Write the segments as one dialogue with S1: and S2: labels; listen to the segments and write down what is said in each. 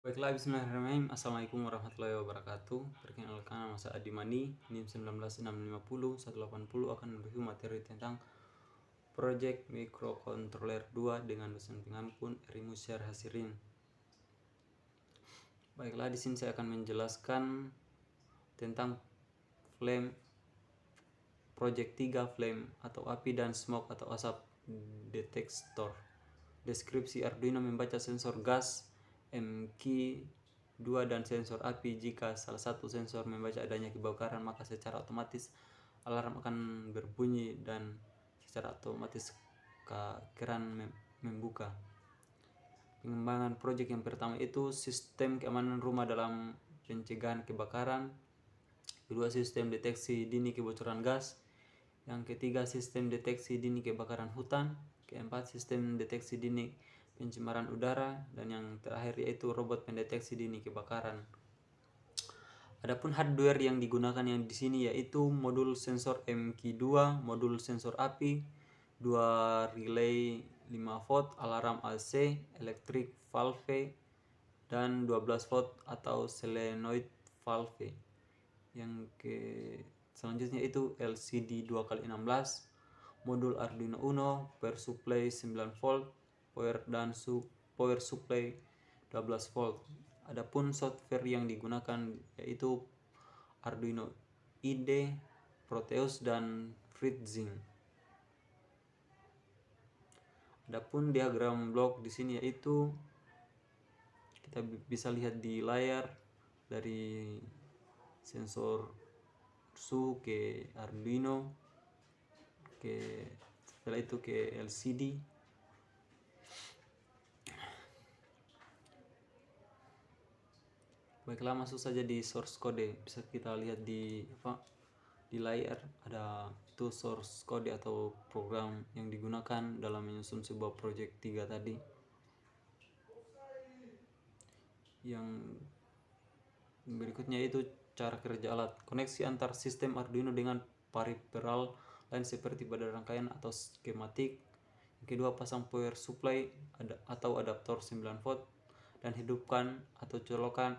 S1: Baiklah, bismillahirrahmanirrahim. Assalamualaikum warahmatullahi wabarakatuh. Perkenalkan, nama saya Adi Mani, NIM 19650 akan mereview materi tentang Project Microcontroller 2 dengan dosen pengampun Eri Musyar Hasirin. Baiklah, di sini saya akan menjelaskan tentang flame Project 3 flame atau api dan smoke atau asap detector. Deskripsi Arduino membaca sensor gas MQ2 dan sensor api. Jika salah satu sensor membaca adanya kebakaran, maka secara otomatis alarm akan berbunyi dan secara otomatis keran membuka. Pengembangan proyek yang pertama itu sistem keamanan rumah dalam pencegahan kebakaran. Kedua, sistem deteksi dini kebocoran gas. Yang ketiga, sistem deteksi dini kebakaran hutan. Keempat, sistem deteksi dini pencemaran udara. Dan yang terakhir yaitu robot pendeteksi dini kebakaran. Adapun hardware yang digunakan yang di sini yaitu modul sensor MQ2, modul sensor api, 2 relay 5 volt, alarm AC, electric valve, dan 12 volt atau solenoid valve. Yang selanjutnya itu LCD 2x16, modul Arduino Uno, power supply 9 volt, power supply 12 volt. Adapun software yang digunakan yaitu Arduino IDE, Proteus, dan FreeSync. Adapun diagram blok di sini yaitu kita bisa lihat di layar dari sensor suhu ke Arduino, setelah itu ke LCD. Baiklah, masuk saja di source code. Bisa kita lihat di layar ada itu source code atau program yang digunakan dalam menyusun sebuah project 3 tadi. Yang berikutnya itu cara kerja alat. Koneksi antar sistem Arduino dengan peripheral lain seperti pada rangkaian atau skematik. Yang kedua, pasang power supply atau adaptor 9 volt dan hidupkan atau colokan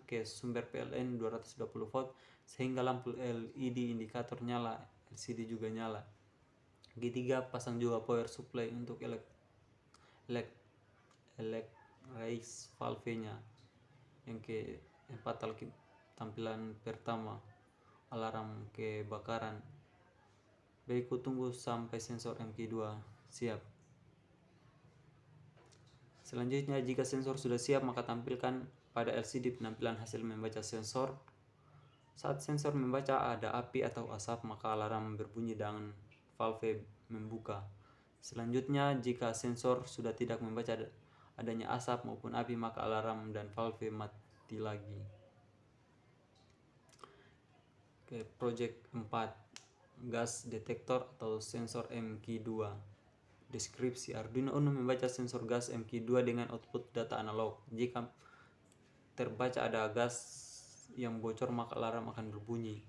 S1: ke sumber PLN 220 volt sehingga lampu LED indikator nyala, LCD juga nyala. Ketiga, pasang juga power supply untuk raise valve-nya. Yang keempat, tampilan pertama alarm kebakaran. Baik, tunggu sampai sensor MQ2 siap. Selanjutnya, jika sensor sudah siap, maka tampilkan pada LCD penampilan hasil membaca sensor. Saat sensor membaca ada api atau asap, maka alarm berbunyi dan valve membuka. Selanjutnya, jika sensor sudah tidak membaca adanya asap maupun api, maka alarm dan valve mati lagi. Oke, project 4, gas detektor atau sensor MQ2. Deskripsi Arduino Uno membaca sensor gas MQ2 dengan output data analog. Jika terbaca ada gas yang bocor, maka alarm akan berbunyi.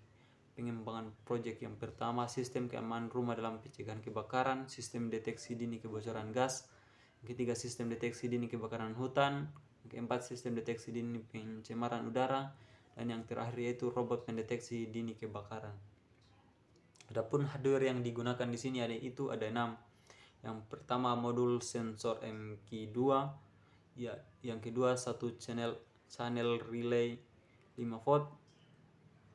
S1: Pengembangan proyek yang pertama, sistem keamanan rumah dalam pencegahan kebakaran, sistem deteksi dini kebocoran gas. Yang ketiga, sistem deteksi dini kebakaran hutan. Yang keempat, sistem deteksi dini pencemaran udara. Dan yang terakhir yaitu robot pendeteksi dini kebakaran. Adapun hardware yang digunakan di sini ada 6. Yang pertama, modul sensor MQ2. Ya, yang kedua, satu channel relay 5 volt.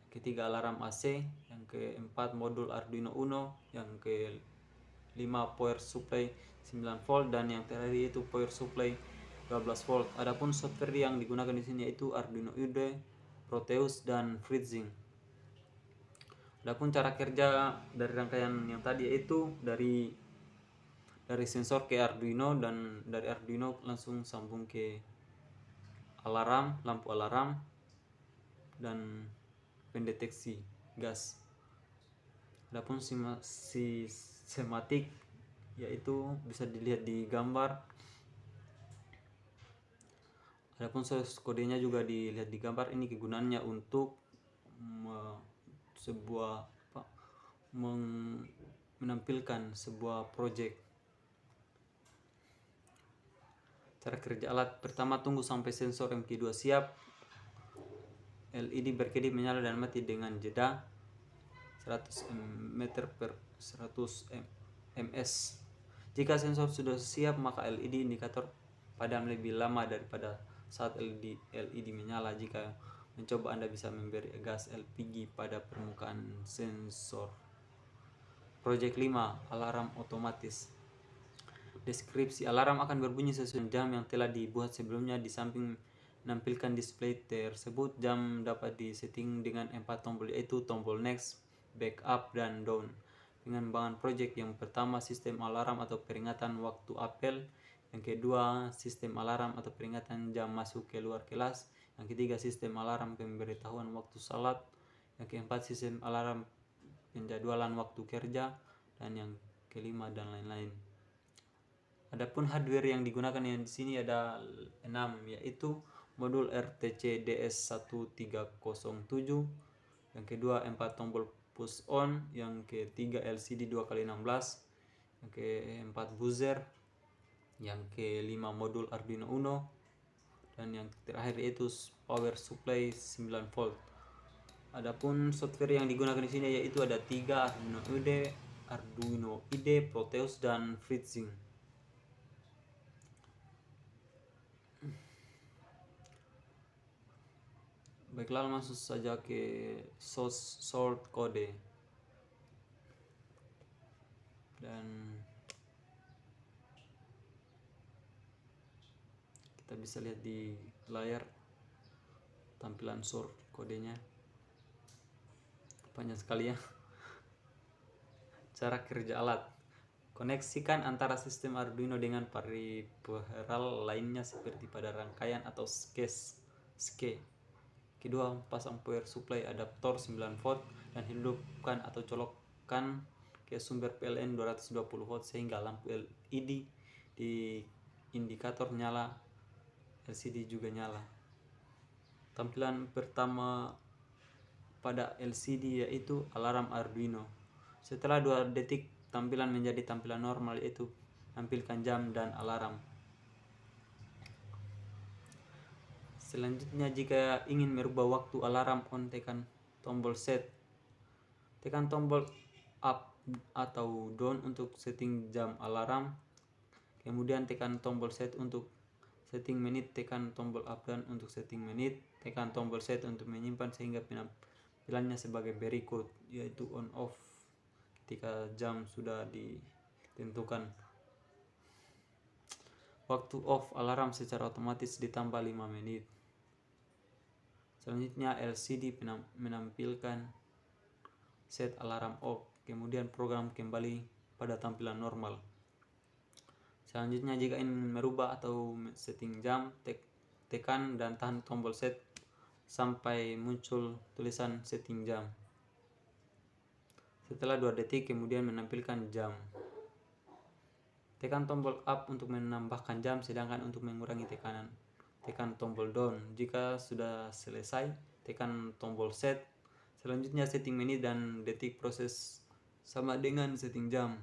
S1: Ketiga, alarm AC. Yang keempat, modul Arduino Uno. Yang kelima, power supply 9 volt, dan yang terakhir itu power supply 12 volt. Adapun software yang digunakan di sini yaitu Arduino IDE, Proteus, dan FreeSync. Adapun cara kerja dari rangkaian yang tadi yaitu dari sensor ke Arduino, dan dari Arduino langsung sambung ke alarm, lampu alarm, dan pendeteksi gas. Adapun schematik yaitu bisa dilihat di gambar. Adapun source kodenya juga dilihat di gambar. Ini kegunaannya untuk menampilkan sebuah project. Cara kerja alat: pertama, tunggu sampai sensor MQ2 siap. LED berkedip menyala dan mati dengan jeda 100 meter per 100 ms. Jika sensor sudah siap, maka LED indikator padam lebih lama daripada saat LED menyala. Jika mencoba, Anda bisa memberi gas LPG pada permukaan sensor. Project 5, alarm otomatis. Deskripsi: alarm akan berbunyi sesuai jam yang telah dibuat sebelumnya. Di samping menampilkan display tersebut, jam dapat disetting dengan 4 tombol, yaitu tombol next, backup, dan down. Pengembangan project: yang pertama, sistem alarm atau peringatan waktu apel. Yang kedua, sistem alarm atau peringatan jam masuk keluar kelas. Yang ketiga, sistem alarm pemberitahuan waktu salat. Yang keempat, sistem alarm penjadwalan waktu kerja. Dan yang kelima, dan lain-lain. Adapun hardware yang digunakan yang di sini ada 6, yaitu modul RTC DS1307, yang kedua 4 tombol push on, yang ketiga LCD 2x16, yang keempat buzzer, yang kelima modul Arduino Uno, dan yang terakhir yaitu power supply 9 volt. Adapun software yang digunakan di sini yaitu ada 3: Arduino IDE, Proteus, dan FreeSync. Baiklah, masuk saja ke source code. Dan kita bisa lihat di layar tampilan source kodenya. Panjang sekali ya. Cara kerja alat: koneksikan antara sistem Arduino dengan peripheral lainnya seperti pada rangkaian atau ske. Kedua, pasang power supply adaptor 9 volt dan hidupkan atau colokkan ke sumber PLN 220 volt sehingga lampu LED di indikator nyala, LCD juga nyala. Tampilan pertama pada LCD yaitu alarm Arduino. Setelah 2 detik tampilan menjadi tampilan normal, yaitu tampilkan jam dan alarm. Selanjutnya, jika ingin merubah waktu alarm on, tekan tombol set. Tekan tombol up atau down untuk setting jam alarm. Kemudian tekan tombol set untuk setting menit. Tekan tombol up down untuk setting menit. Tekan tombol set untuk menyimpan sehingga penampilannya sebagai berikut, yaitu on off ketika jam sudah ditentukan. Waktu off alarm secara otomatis ditambah 5 menit. Selanjutnya, LCD menampilkan set alarm off, kemudian program kembali pada tampilan normal. Selanjutnya, jika ingin merubah atau setting jam, tekan dan tahan tombol set sampai muncul tulisan setting jam. Setelah 2 detik kemudian menampilkan jam. Tekan tombol up untuk menambahkan jam, sedangkan untuk mengurangi tekanan tekan tombol down. Jika sudah selesai, tekan tombol set. Selanjutnya, setting menit dan detik proses sama dengan setting jam.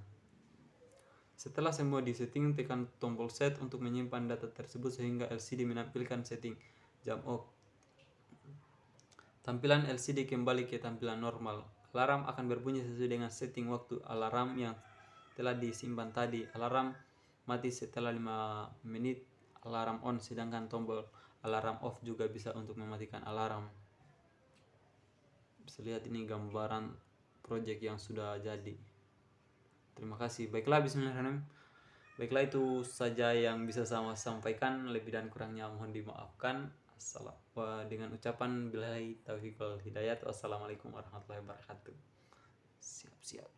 S1: Setelah semua disetting, tekan tombol set untuk menyimpan data tersebut sehingga LCD menampilkan setting jam off. Tampilan LCD kembali ke tampilan normal. Alarm akan berbunyi sesuai dengan setting waktu alarm yang telah disimpan tadi. Alarm mati setelah 5 menit, alarm on, sedangkan tombol alarm off juga bisa untuk mematikan alarm. Bisa lihat ini gambaran project yang sudah jadi. Terima kasih. Baiklah, bismillahirrahmanirrahim. Baiklah, itu saja yang bisa saya sampaikan. Lebih dan kurangnya mohon dimaafkan. Dengan ucapan billahi taufiq wal hidayah. Wassalamualaikum warahmatullahi wabarakatuh. Siap.